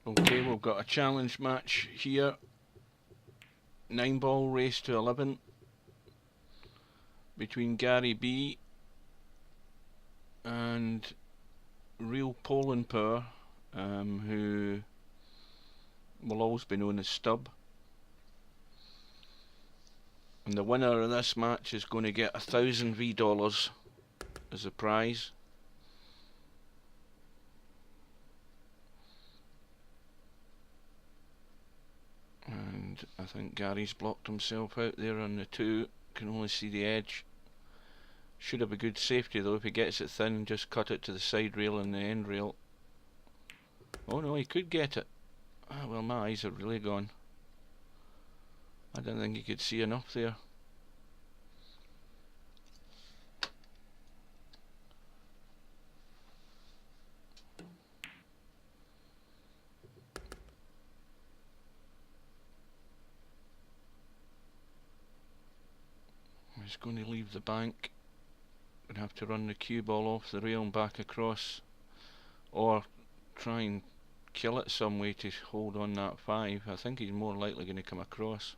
Okay, we've got a challenge match here. 9-ball race to 11 between Gary B and Real Poland Power, who will always be known as Stub. And the winner of this match is going to get $1,000 as a prize. And I think Gary's blocked himself out there on the 2. Can only see the edge. Should have a good safety though. If he gets it thin, just cut it to the side rail and the end rail. Oh no, he could get it. Ah well, my eyes are really gone. I didn't think he could see enough there. He's going to leave the bank. Gonna have to run the cue ball off the rail and back across, or try and kill it some way to hold on that 5. I think he's more likely going to come across.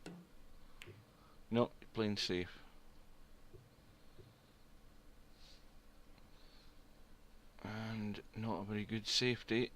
No, playing safe. And not a very good safety.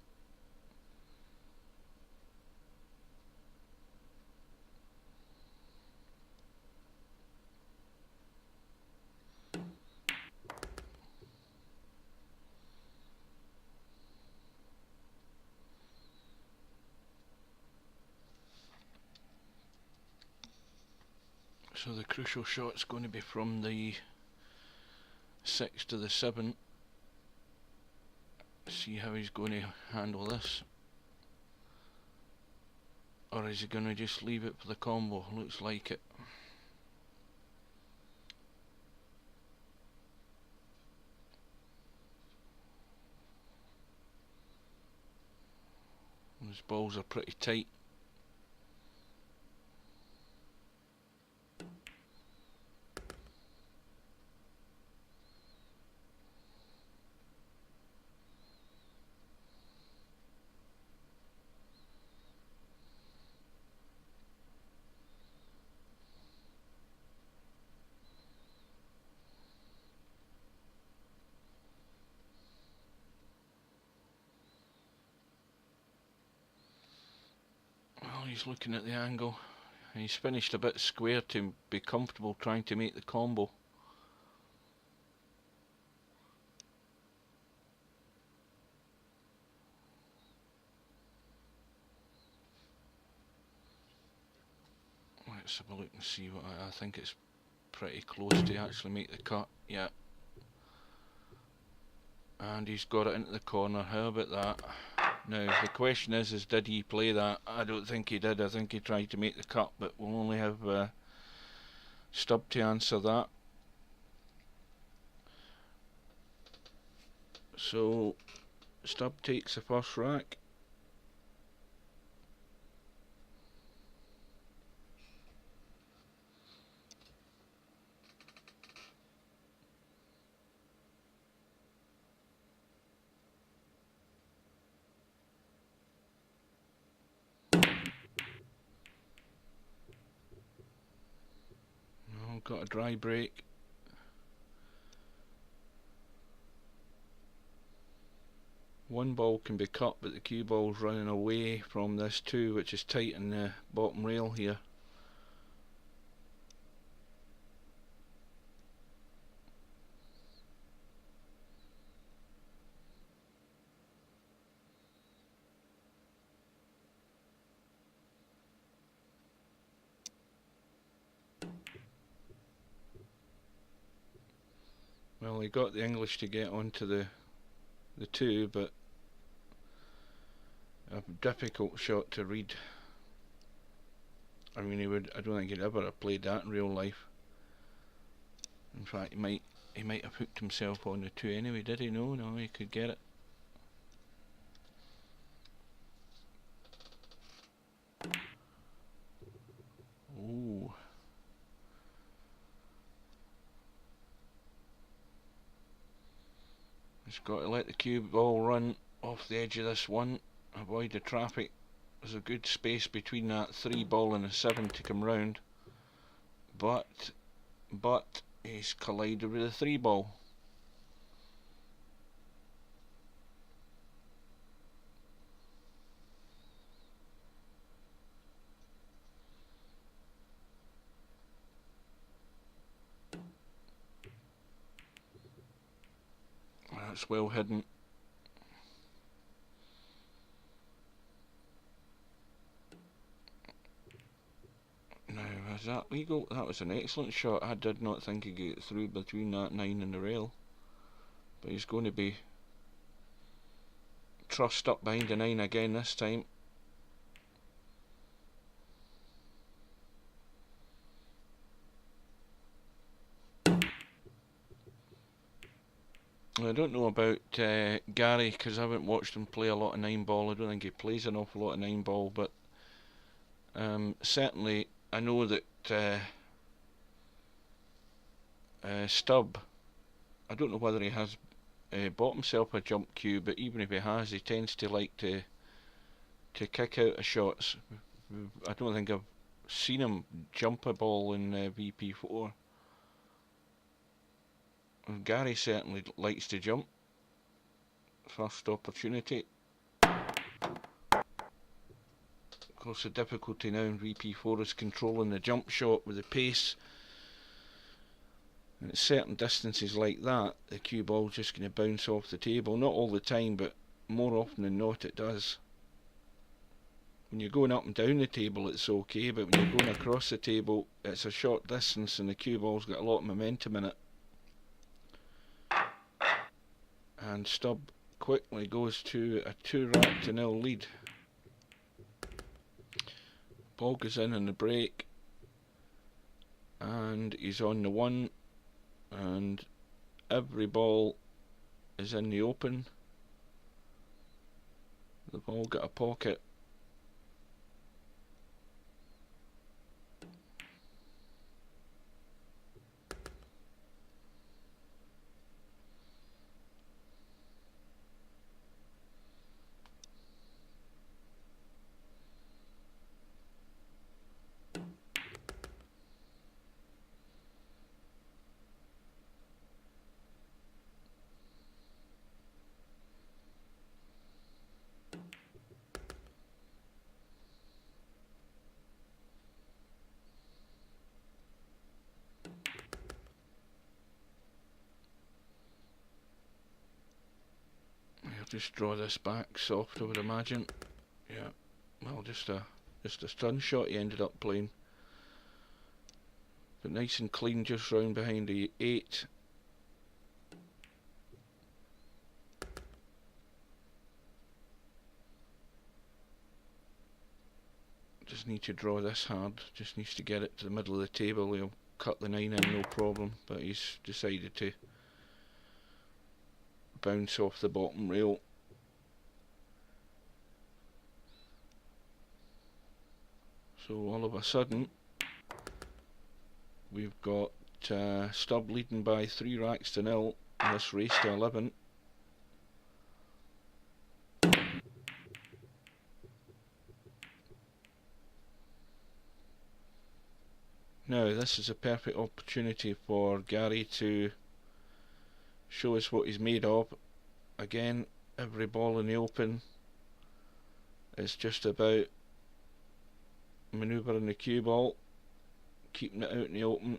So the crucial shot's going to be from the 6 to the 7. See how he's going to handle this. Or is he going to just leave it for the combo? Looks like it. Those balls are pretty tight. He's looking at the angle. He's finished a bit square to be comfortable trying to make the combo. Let's have a look and see what I think it's pretty close to actually make the cut. Yeah. And he's got it into the corner. How about that? Now the question is did he play that? I don't think he did. I think he tried to make the cut, but we'll only have Stub to answer that. So Stub takes the first rack. Got a dry break. One ball can be cut, but the cue ball's running away from this 2, which is tight in the bottom rail here. Well, he got the English to get onto the 2, but a difficult shot to read. I mean, I don't think he'd ever have played that in real life. In fact, he might have hooked himself on the 2 anyway. Did he? No, he could get it. Ooh. He's got to let the cue ball run off the edge of this one, avoid the traffic. There's a good space between that 3 ball and a 7 to come round, but he's collided with a 3 ball. That's well hidden. Now, is that legal? That was an excellent shot. I did not think he'd get through between that 9 and the rail. But he's going to be trussed up behind the 9 again this time. I don't know about Gary, because I haven't watched him play a lot of 9 ball. I don't think he plays an awful lot of 9 ball, but certainly I know that Stub, I don't know whether he has bought himself a jump cue, but even if he has, he tends to like to kick out of shots. I don't think I've seen him jump a ball in VP4. Gary certainly likes to jump. First opportunity. Of course, the difficulty now in VP4 is controlling the jump shot with the pace. And at certain distances like that, the cue ball's just going to bounce off the table. Not all the time, but more often than not it does. When you're going up and down the table it's okay, but when you're going across the table it's a short distance and the cue ball's got a lot of momentum in it. And Stub quickly goes to a 2-0 lead. Ball goes in the break, and he's on the 1, and every ball is in the open. The ball got a pocket. I'll just draw this back soft, I would imagine. Yeah, well, just a stun shot he ended up playing, but nice and clean just round behind the 8. Just need to draw this hard, just needs to get it to the middle of the table. He'll cut the 9 in no problem, but he's decided to bounce off the bottom rail. So all of a sudden we've got Stub leading by 3 racks to 0 in this race to 11. Now this is a perfect opportunity for Gary to show us what he's made of. Again, every ball in the open is just about manoeuvring the cue ball, keeping it out in the open.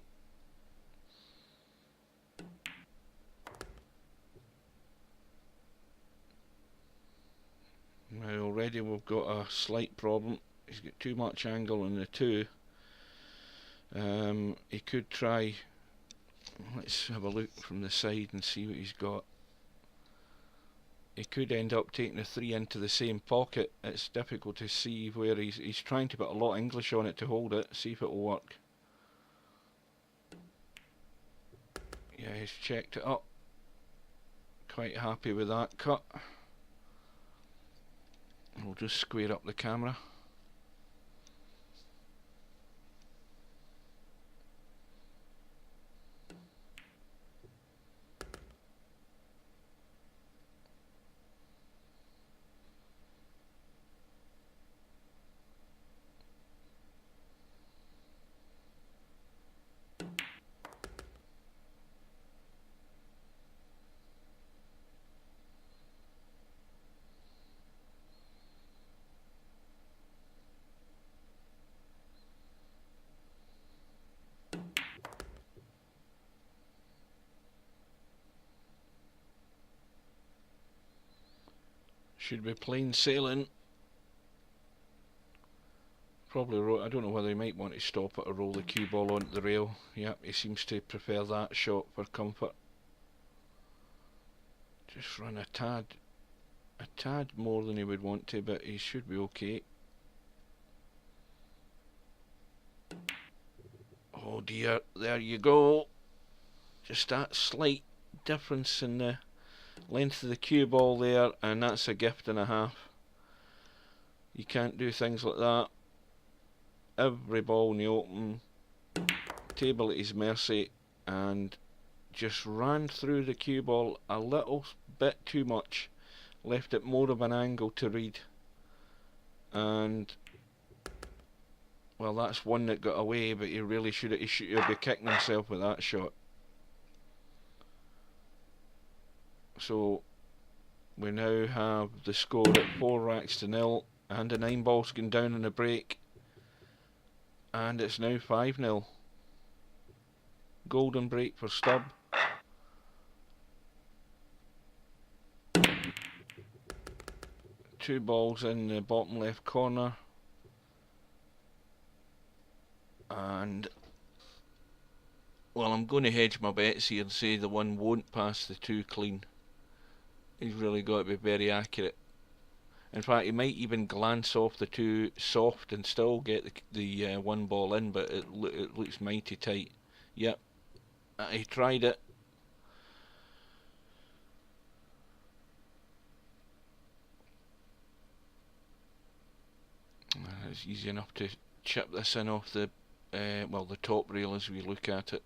Now already we've got a slight problem. He's got too much angle in the 2. He could try, let's have a look from the side and see what he's got. He could end up taking the 3 into the same pocket. It's difficult to see where he's trying to put a lot of English on it to hold it, see if it will work. Yeah, he's checked it up. Quite happy with that cut. We'll just square up the camera. Should be plain sailing. Probably, I don't know whether he might want to stop it or roll the cue ball onto the rail. Yep, he seems to prefer that shot for comfort. Just run a tad more than he would want to, but he should be okay. Oh dear, there you go. Just that slight difference in the length of the cue ball there, and that's a gift and a half. You can't do things like that. Every ball in the open, table at his mercy, and just ran through the cue ball a little bit too much, left it more of an angle to read, and well, that's one that got away, but he really should have be kicking himself with that shot. So we now have the score at 4-0, and the 9 ball's gone down in a break, and it's now 5-0. Golden break for Stub. Two balls in the bottom left corner, and well, I'm going to hedge my bets here and say the one won't pass the 2 clean. He's really got to be very accurate. In fact, he might even glance off the 2 soft and still get the 1 ball in, but it looks mighty tight. Yep, he tried it. It's easy enough to chip this in off the well, the top rail as we look at it.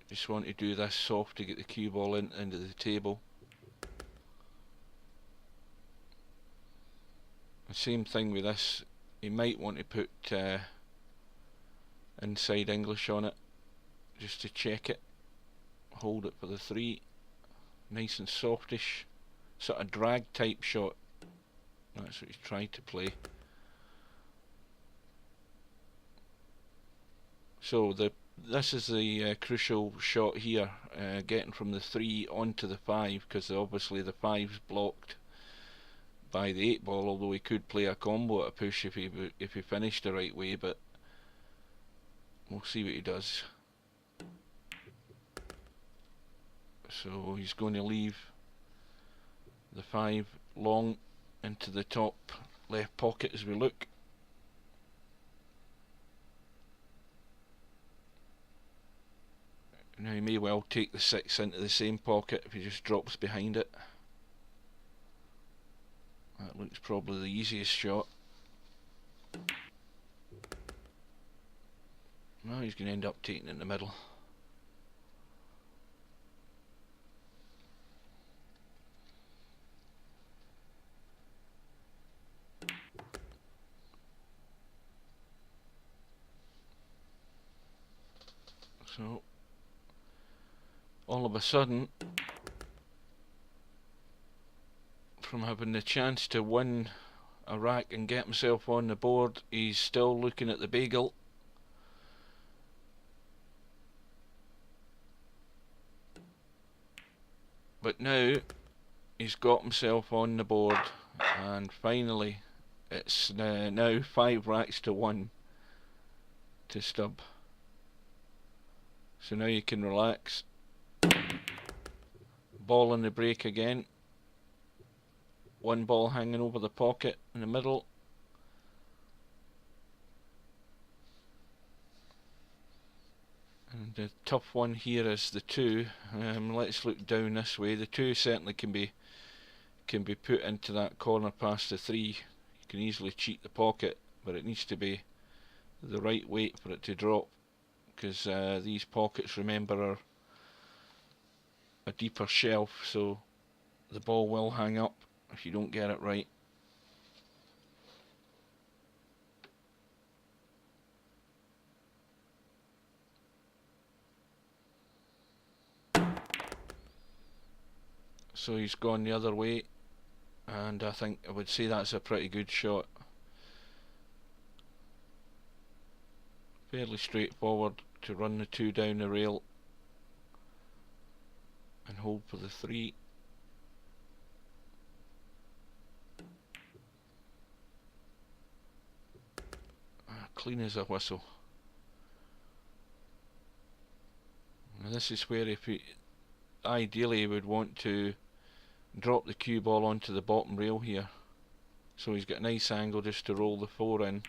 Just want to do this soft to get the cue ball into the table. The same thing with this. You might want to put inside English on it just to check it. Hold it for the 3. Nice and softish, sort of drag type shot. That's what he's tried to play. So this is the crucial shot here, getting from the 3 onto the 5, because obviously the 5's blocked by the 8 ball, although he could play a combo at a push if he finished the right way, but we'll see what he does. So he's going to leave the 5 long into the top left pocket as we look. Now he may well take the 6 into the same pocket if he just drops behind it. That looks probably the easiest shot. No, he's going to end up taking it in the middle. So all of a sudden, from having the chance to win a rack and get himself on the board, he's still looking at the bagel. But now he's got himself on the board, and finally it's now 5 racks to 1 to Stub. So now you can relax. Ball in the break again. 1 ball hanging over the pocket in the middle. And the tough one here is the 2. Let's look down this way. The 2 certainly can be put into that corner past the 3. You can easily cheat the pocket, but it needs to be the right weight for it to drop, because these pockets, remember, are a deeper shelf, so the ball will hang up if you don't get it right. So he's gone the other way, and I think I would say that's a pretty good shot. Fairly straightforward to run the 2 down the rail and hold for the 3. clean as a whistle. Now this is where if he ideally he would want to drop the cue ball onto the bottom rail here, so he's got a nice angle just to roll the 4 in.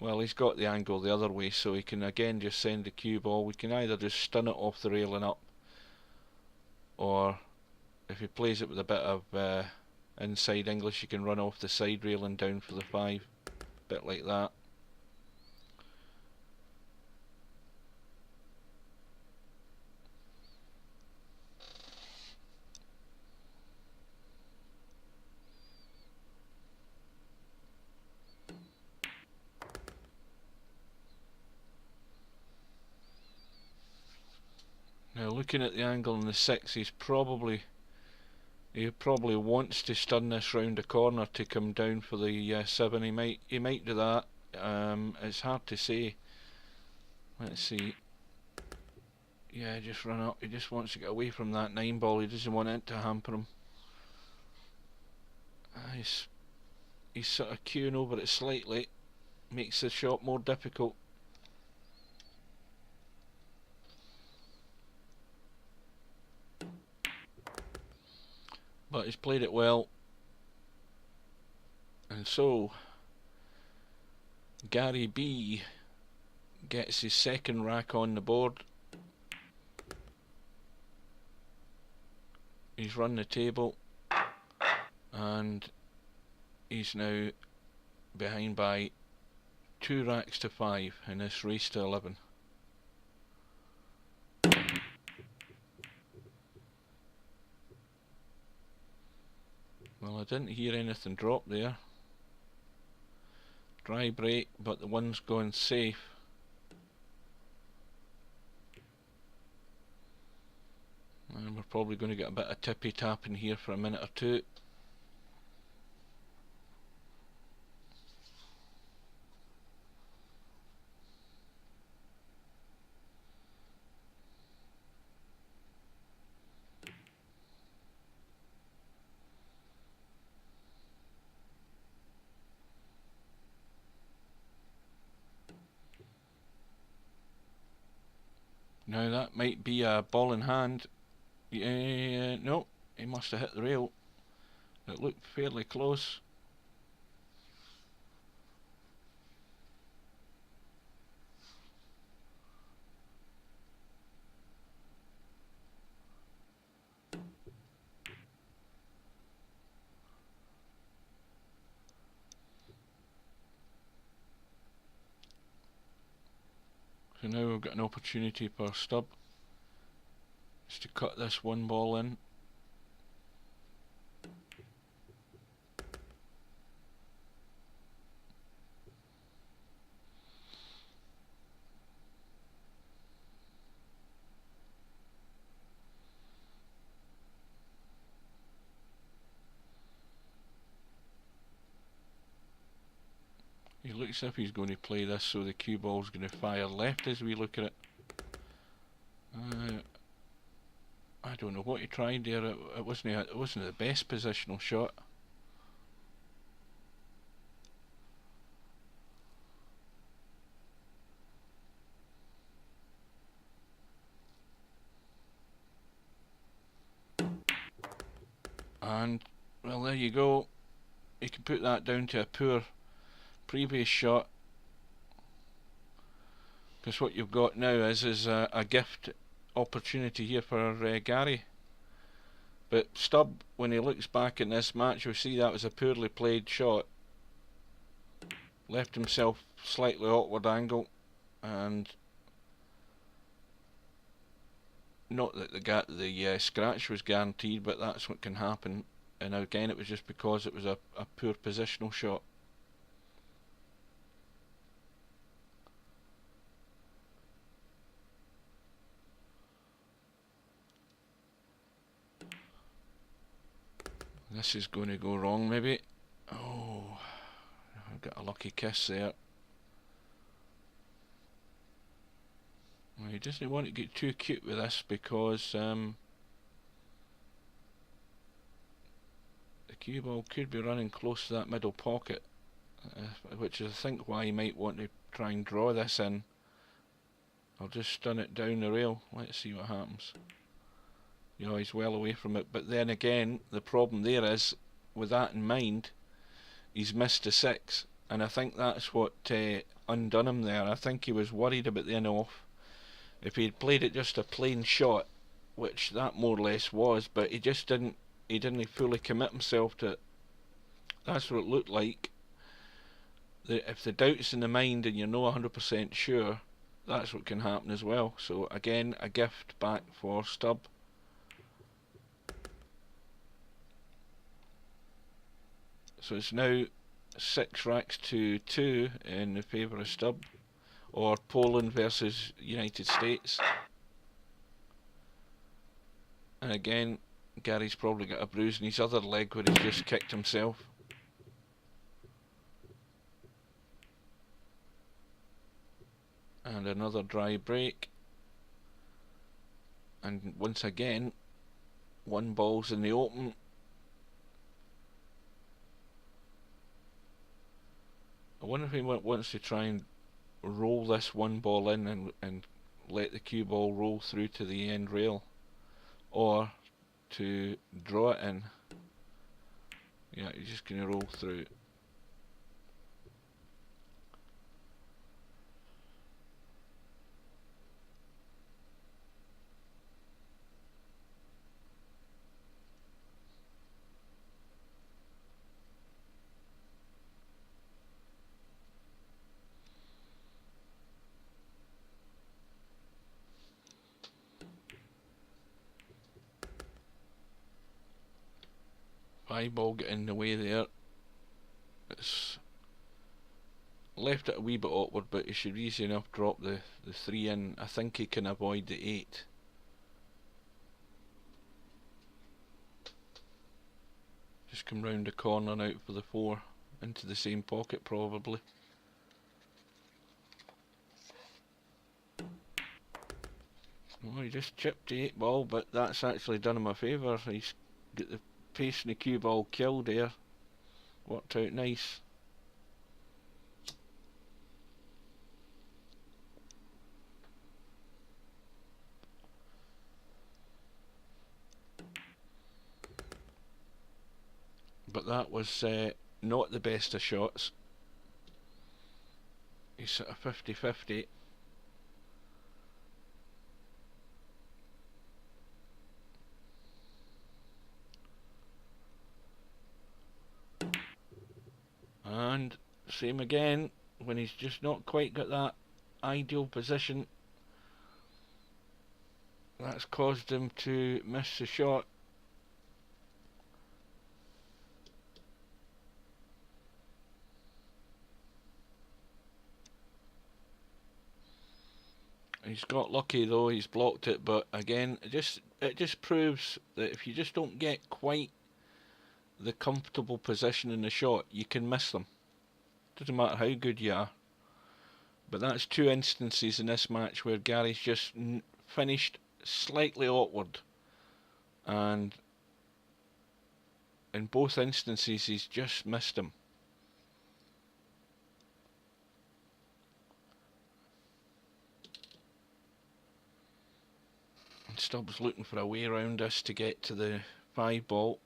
Well, he's got the angle the other way, so he can again just send the cue ball. We can either just stun it off the rail and up, or if he plays it with a bit of inside English, you can run off the side rail and down for the 5, bit like that. Now looking at the angle in the 6, he probably wants to stun this round the corner to come down for the 7. He might do that. It's hard to say. Let's see. Yeah, just run up. He just wants to get away from that 9 ball. He doesn't want it to hamper him. He's sort of queuing over it slightly. Makes the shot more difficult. But he's played it well. And so Gary B gets his second rack on the board. He's run the table and he's now behind by 2 racks to 5 in this race to 11. Well, I didn't hear anything drop there. Dry break, but the one's gone safe. And we're probably going to get a bit of tippy tapping here for a minute or two. Now that might be a ball in hand. No, he must have hit the rail. It looked fairly close. So now we've got an opportunity for Stub just to cut this 1 ball in. He looks as if he's going to play this so the cue ball's going to fire left as we look at it. I don't know what he tried there. It wasn't the best positional shot. And well, there you go. You can put that down to a poor previous shot, because what you've got now is a gift opportunity here for Gary. But Stub, when he looks back in this match, you'll see that was a poorly played shot. Left himself slightly awkward angle, and not that the scratch was guaranteed, but that's what can happen. And again, it was just because it was a poor positional shot. This is going to go wrong maybe. Oh, I've got a lucky kiss there. Well, he doesn't want to get too cute with this because the cue ball could be running close to that middle pocket. which is I think why he might want to try and draw this in. I'll just stun it down the rail. Let's see what happens. You know, he's well away from it, but then again, the problem there is, with that in mind, he's missed a 6, and I think that's what undone him there. I think he was worried about the in-off. If he'd played it just a plain shot, which that more or less was, but he just didn't fully commit himself to it. That's what it looked like. If the doubt's in the mind and you're not 100% sure, that's what can happen as well. So again, a gift back for Stub. So it's now 6 racks to 2 in favour of Stub, or Poland versus United States. And again, Gary's probably got a bruise in his other leg where he's just kicked himself. And another dry break. And once again, 1 ball's in the open. I wonder if he wants to try and roll this 1 ball in and let the cue ball roll through to the end rail, or to draw it in. Yeah, he's just going to roll through. Ball get in the way there. It's left it a wee bit awkward, but he should easy enough drop the 3 in. I think he can avoid the 8. Just come round the corner and out for the 4, into the same pocket probably. Well, he just chipped the 8 ball, but that's actually done him a favour. He's got the pace and the cue ball killed there. Worked out nice. But that was not the best of shots. He's sort of 50-50. And same again, when he's just not quite got that ideal position, that's caused him to miss the shot. He's got lucky though, he's blocked it, but again, it just proves that if you just don't get quite the comfortable position in the shot, you can miss them. Doesn't matter how good you are. But that's 2 instances in this match where Gary's just finished slightly awkward, and in both instances he's just missed him. And Stubbs looking for a way around us to get to the 5 ball.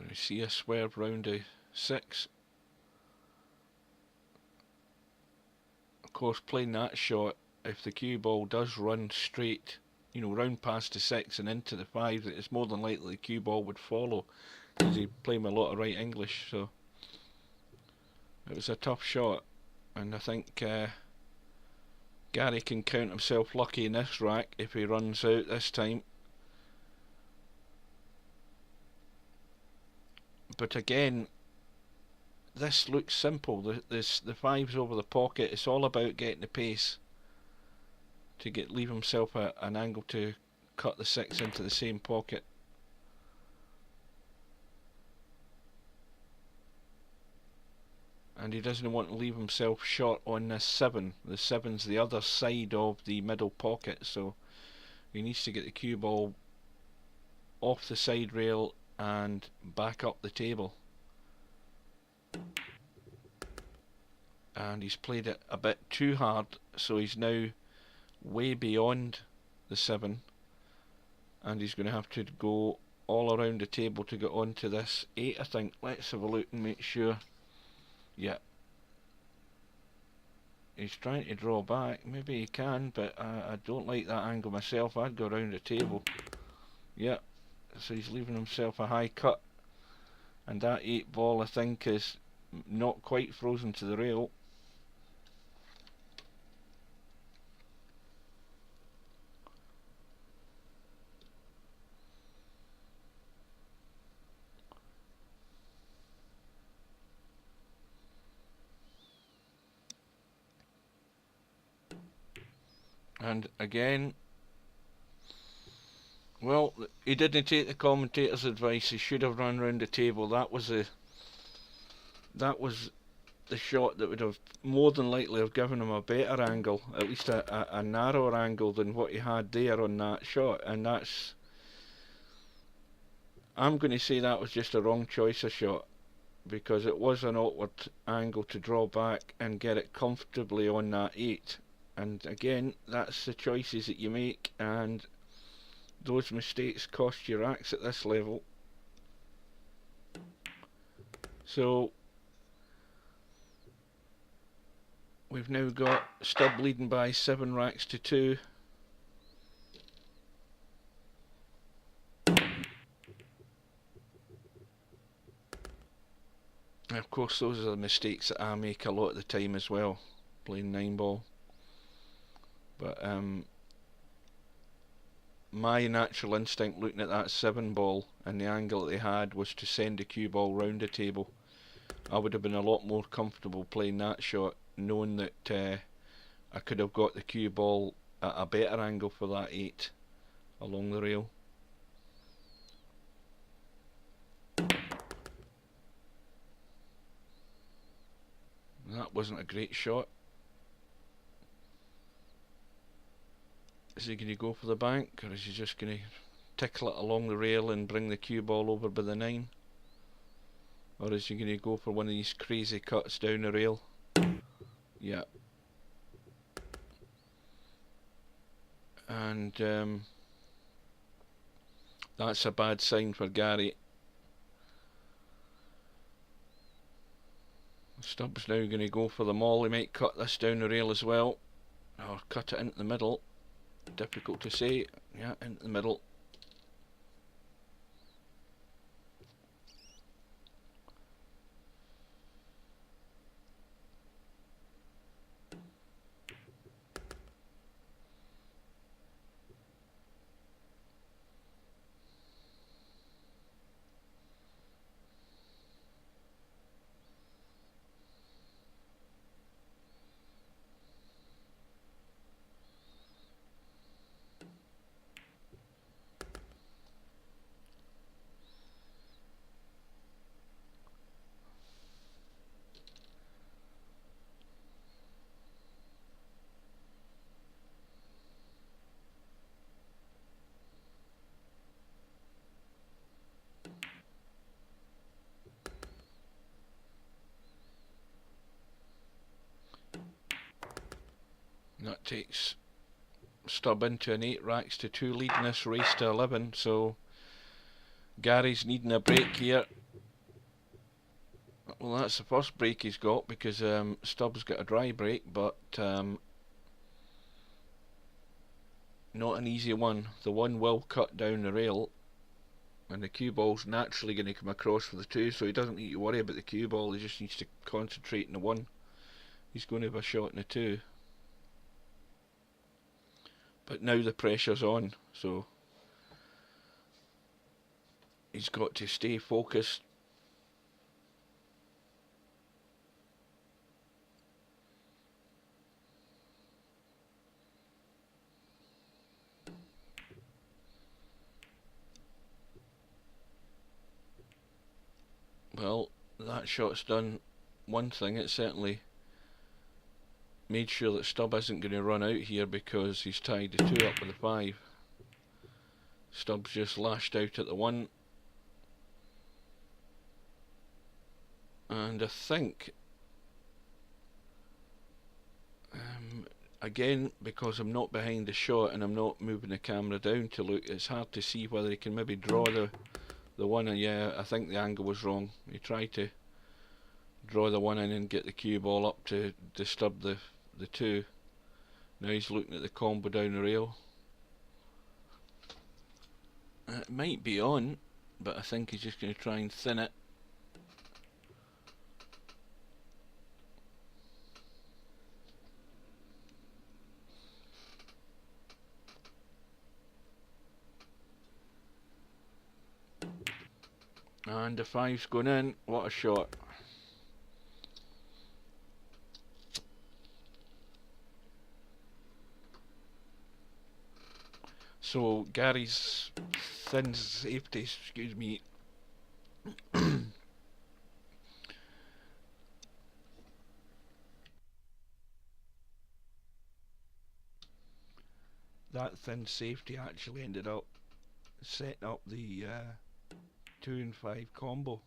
We see a swerve round a 6. Of course, playing that shot, if the cue ball does run straight, round past the 6 and into the 5, it's more than likely the cue ball would follow, because he played a lot of right English. So it was a tough shot, and I think Gary can count himself lucky in this rack if he runs out this time. But again, this looks simple. The 5's over the pocket. It's all about getting the pace to leave himself an angle to cut the 6 into the same pocket. and he doesn't want to leave himself short on this 7. The 7's the other side of the middle pocket, so he needs to get the cue ball off the side rail and back up the table. And he's played it a bit too hard, so he's now way beyond the 7, and he's going to have to go all around the table to get onto this 8, I think. Let's have a look and make sure. Yeah, he's trying to draw back. Maybe he can, but I don't like that angle myself. I'd go around the table. Yeah, so he's leaving himself a high cut, and that 8 ball I think is not quite frozen to the rail. And again, well, he didn't take the commentator's advice. He should have run round the table. That was the shot that would have more than likely have given him a better angle, at least a narrower angle than what he had there on that shot. And that's, I'm going to say that was just a wrong choice of shot, because it was an awkward angle to draw back and get it comfortably on that 8. And again, that's the choices that you make, and those mistakes cost you racks at this level. So we've now got Stub leading by 7 racks to 2. And of course those are the mistakes that I make a lot of the time as well, playing 9 ball. But my natural instinct looking at that 7 ball and the angle that they had was to send the cue ball round the table. I would have been a lot more comfortable playing that shot, knowing that I could have got the cue ball at a better angle for that 8 along the rail. That wasn't a great shot. Is he going to go for the bank, or is he just going to tickle it along the rail and bring the cue ball over by the 9? Or is he going to go for one of these crazy cuts down the rail? Yeah. And that's a bad sign for Gary. Stub's now going to go for the maul. He might cut this down the rail as well, or cut it into the middle. Difficult to say. Yeah, into the middle. That takes Stub into an 8 racks to 2 lead in this race to 11, so Gary's needing a break here. Well, that's the first break he's got, because Stub's got a dry break, but not an easy one. The 1 will cut down the rail, and the cue ball's naturally going to come across for the 2, so he doesn't need to worry about the cue ball. He just needs to concentrate on the 1. He's going to have a shot in the 2. But now the pressure's on, so he's got to stay focused. Well, that shot's done one thing, it certainly made sure that Stub isn't going to run out here because he's tied the 2 up with the 5. Stub's just lashed out at the 1. And I think, again, because I'm not behind the shot and I'm not moving the camera down to look, it's hard to see whether he can maybe draw the 1. And yeah, I think the angle was wrong. He tried to draw the 1 in and get the cue ball up to disturb the 2. Now he's looking at the combo down the rail. It might be on, but I think he's just going to try and thin it. And the 5's going in. What a shot. So Gary's thin safety, excuse me, that thin safety actually ended up setting up the 2 and 5 combo.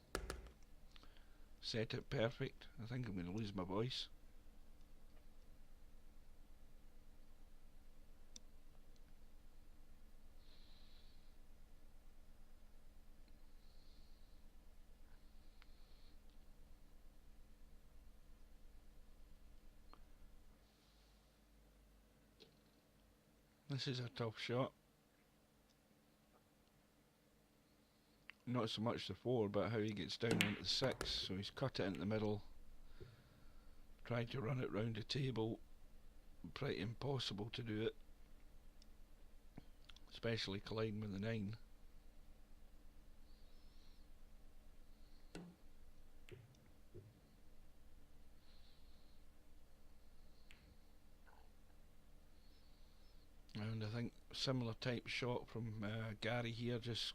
Set it perfect. I think I'm going to lose my voice. This is a tough shot. Not so much the 4, but how he gets down into the 6. So he's cut it into the middle, tried to run it round the table. Pretty impossible to do it, especially colliding with the 9. And I think similar type shot from Gary here, just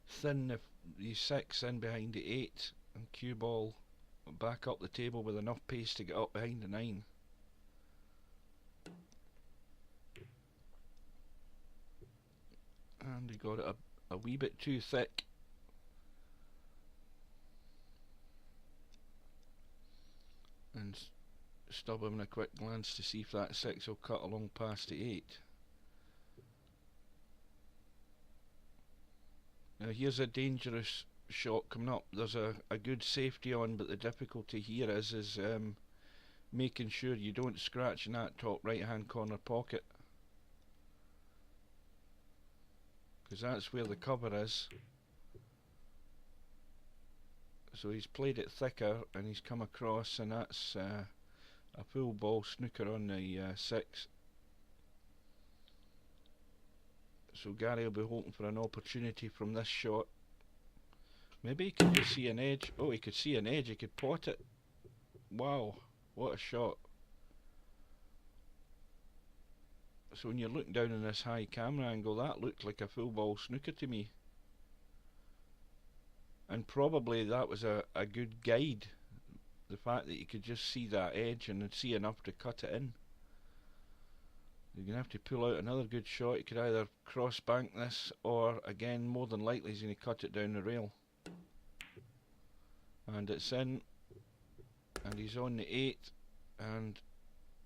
thin the 6 in behind the 8 and cue ball back up the table with enough pace to get up behind the 9. And he got it a wee bit too thick. And Stub having a quick glance to see if that 6 will cut along past the 8. Now here's a dangerous shot coming up. There's a good safety on, but the difficulty here is making sure you don't scratch in that top right hand corner pocket, because that's where the cover is. So he's played it thicker and he's come across, and that's a full ball snooker on the 6. So Gary will be hoping for an opportunity from this shot. Maybe he can just see an edge. Oh, he could see an edge, he could pot it. Wow, what a shot. So when you're looking down in this high camera angle, that looked like a full ball snooker to me. And probably that was a good guide. The fact that you could just see that edge and see enough to cut it in. You're going to have to pull out another good shot. You could either cross bank this, or again, more than likely he's going to cut it down the rail. And it's in, and he's on the 8, and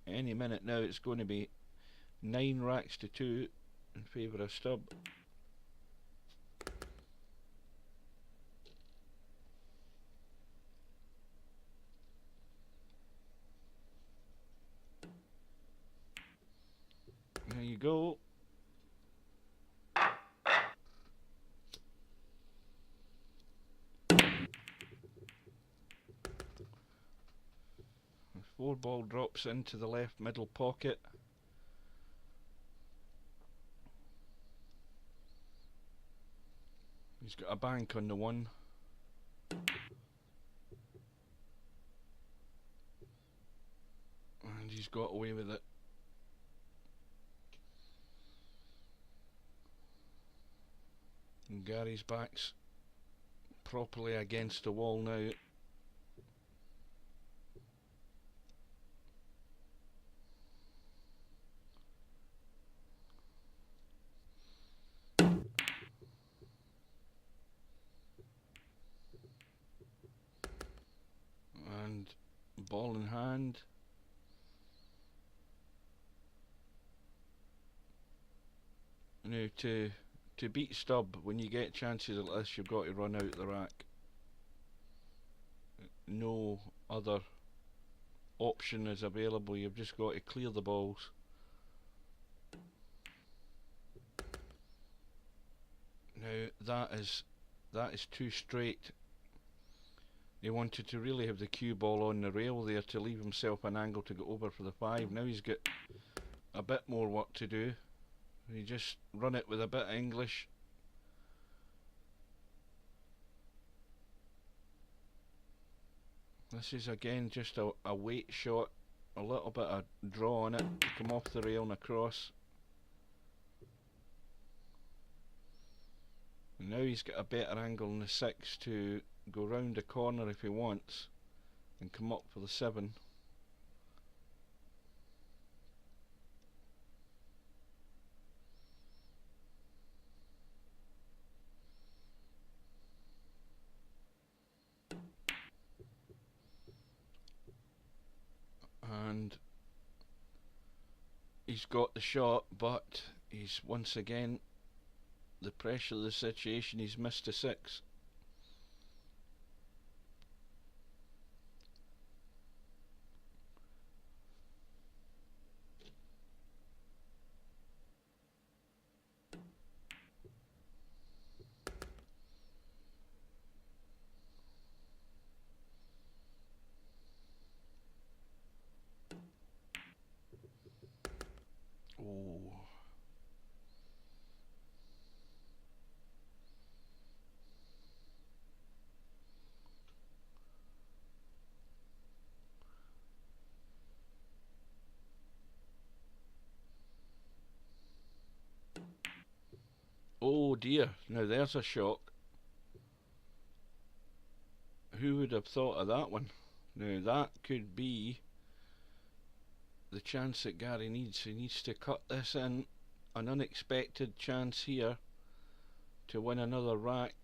any minute now it's going to be 9 racks to 2 in favour of Stub. There you go. The 4 ball drops into the left middle pocket. He's got a bank on the 1. And he's got away with it. And Gary's back's properly against the wall now. Ball in hand. Now to beat Stub, when you get chances like this, you've got to run out the rack. No other option is available. You've just got to clear the balls. Now that is too straight. He wanted to really have the cue ball on the rail there to leave himself an angle to go over for the 5. Now he's got a bit more work to do. He just run it with a bit of English. This is again just a weight shot, a little bit of draw on it to come off the rail and across. And now he's got a better angle in the 6 to go round the corner if he wants and come up for the 7. And he's got the shot, but he's once again, the pressure of the situation, he's missed a 6. Oh. Oh dear, now there's a shock. Who would have thought of that one? Now that could be the chance that Gary needs. He needs to cut this in. An unexpected chance here to win another rack.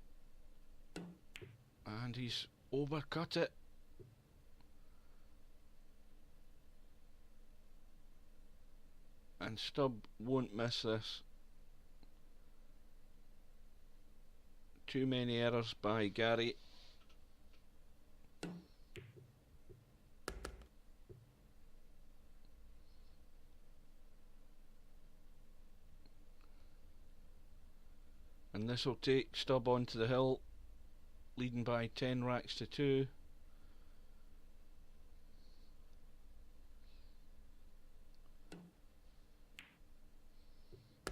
And he's overcut it. And Stub won't miss this. Too many errors by Gary. And this will take Stub onto the hill, leading by 10 racks to 2.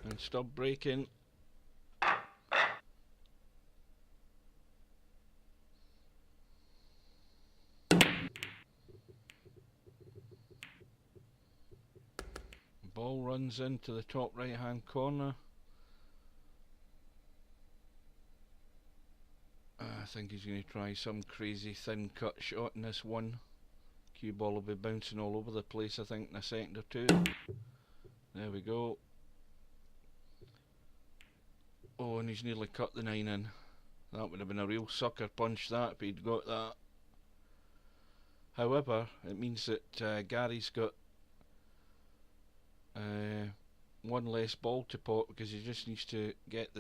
And Stub breaking. Ball runs into the top right hand corner. I think he's going to try some crazy thin cut shot in this one. Cue ball will be bouncing all over the place, I think, in a second or two. There we go. Oh, and he's nearly cut the 9 in. That would have been a real sucker punch, that, if he'd got that. However, it means that Gary's got one less ball to pot, because he just needs to get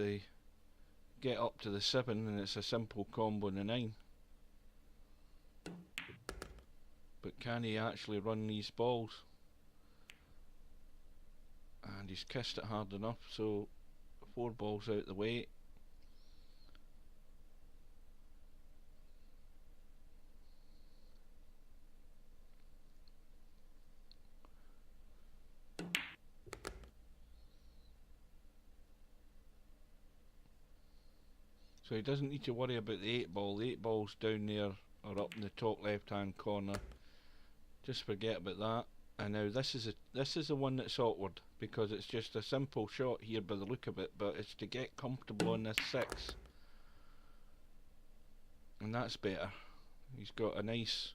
up to the 7, and it's a simple combo in the 9. But can he actually run these balls? And he's kissed it hard enough, so 4 balls out the way. So he doesn't need to worry about the 8 ball. The 8 balls down there are up in the top left hand corner. Just forget about that. And now this is the one that's awkward, because it's just a simple shot here by the look of it, but it's to get comfortable on this 6. And that's better. He's got a nice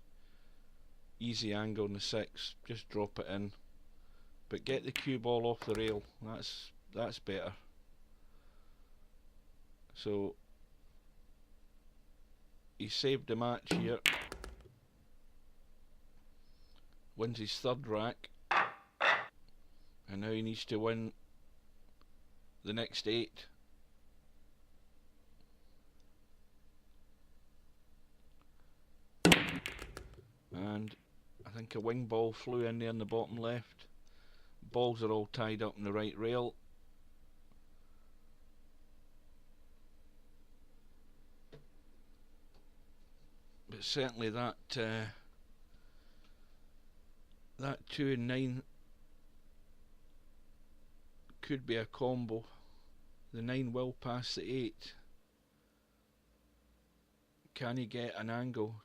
easy angle on the 6. Just drop it in. But get the cue ball off the rail. That's better. So he saved the match here. wins his third rack, and now he needs to win the next 8. And I think a wing ball flew in there in the bottom left. Balls are all tied up in the right rail. But certainly that 2 and 9 could be a combo. The 9 will pass the 8. Can he get an angle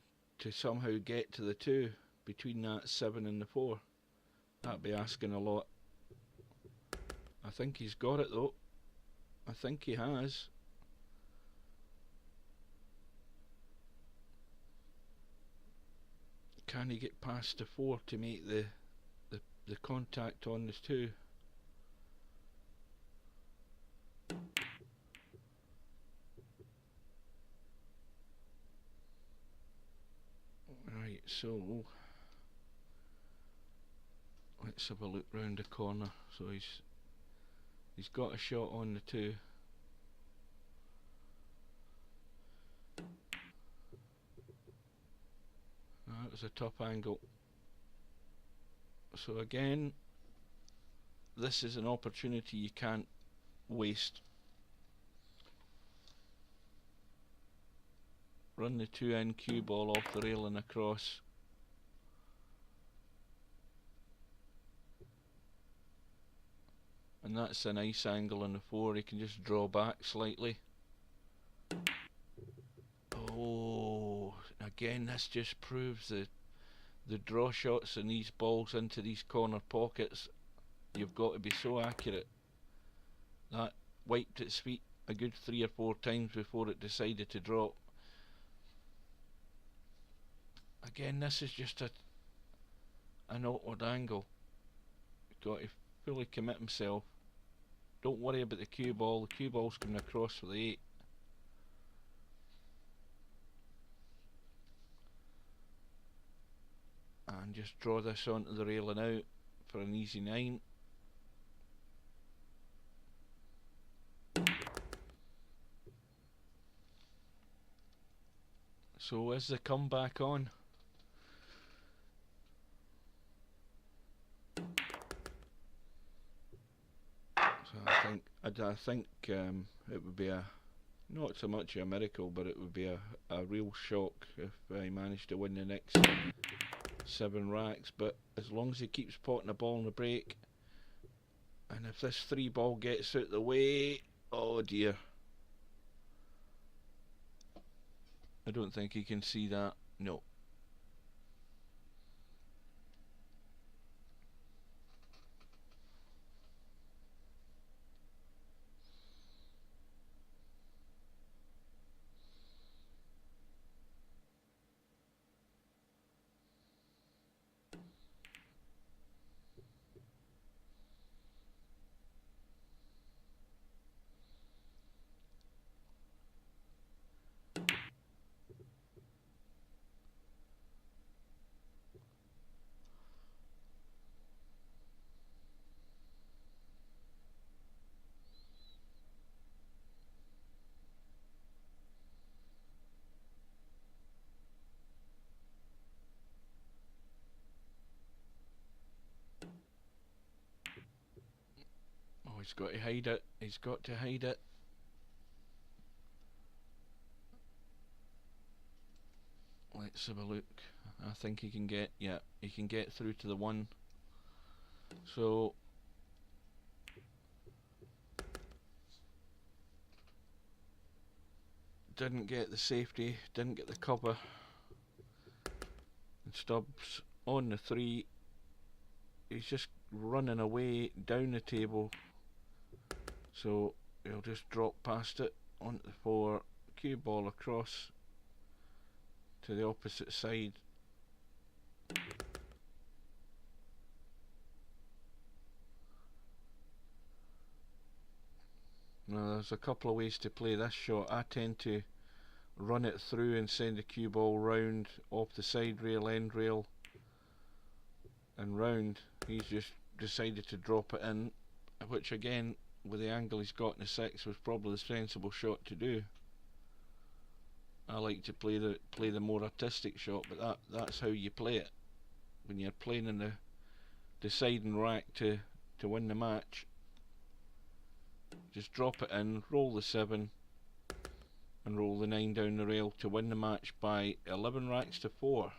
to somehow get to the 2 between that 7 and the 4? That'd be asking a lot. I think he's got it though. I think he has. Can he get past the 4 to make the contact on the 2? Right, so let's have a look round the corner. So he's got a shot on the 2. That was a top angle. So again, this is an opportunity you can't waste. Run the 2 in cue ball off the rail and across. And that's a nice angle on the 4. He can just draw back slightly. Oh, again, this just proves the draw shots and these balls into these corner pockets. You've got to be so accurate. That wiped its feet a good 3 or 4 times before it decided to drop. Again, this is just an awkward angle. You've got to fully commit himself. Don't worry about the cue ball. The cue ball's coming across for the 8. And just draw this onto the rail and out for an easy 9. So is the comeback on? So I think it would be not so much a miracle, but it would be a real shock if he managed to win the next 7 racks. But as long as he keeps potting the ball in the break, and if this 3 ball gets out the way, oh dear. I don't think he can see that. No. Oh, he's got to hide it. He's got to hide it. Let's have a look. I think he can get, yeah, he can get through to the 1. So didn't get the safety, didn't get the cover. And Stubbs on the 3. He's just running away down the table. So he'll just drop past it onto the 4. Cue ball across to the opposite side. Now there's a couple of ways to play this shot. I tend to run it through and send the cue ball round off the side rail, end rail, and round. He's just decided to drop it in, which again, with the angle he's got in the 6, was probably the sensible shot to do. I like to play the more artistic shot, but that's how you play it when you're playing in the deciding rack to win the match. Just drop it in, roll the 7, and roll the 9 down the rail to win the match by 11 racks to 4.